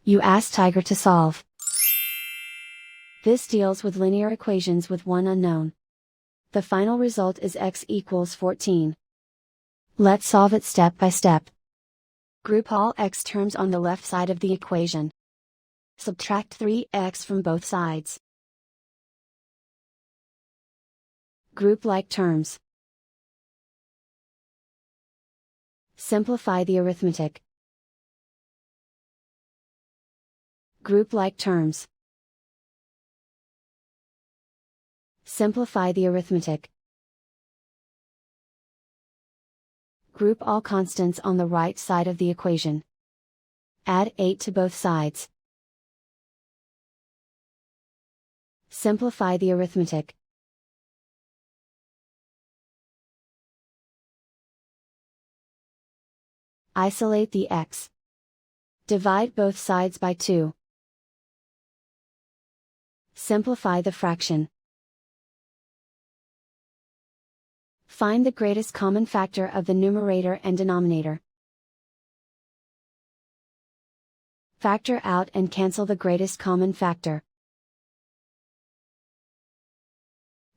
You ask Tiger to solve. This deals with linear equations with one unknown. The final result is x equals 14. Let's solve it step by step. Group all x terms on the left side of the equation. Subtract 3x from both sides. Group like terms. Simplify the arithmetic. Group like terms. Simplify the arithmetic. Group all constants on the right side of the equation. Add 8 to both sides. Simplify the arithmetic. Isolate the x. Divide both sides by 2. Simplify the fraction. Find the greatest common factor of the numerator and denominator. Factor out and cancel the greatest common factor.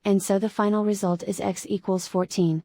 And so the final result is x equals 14.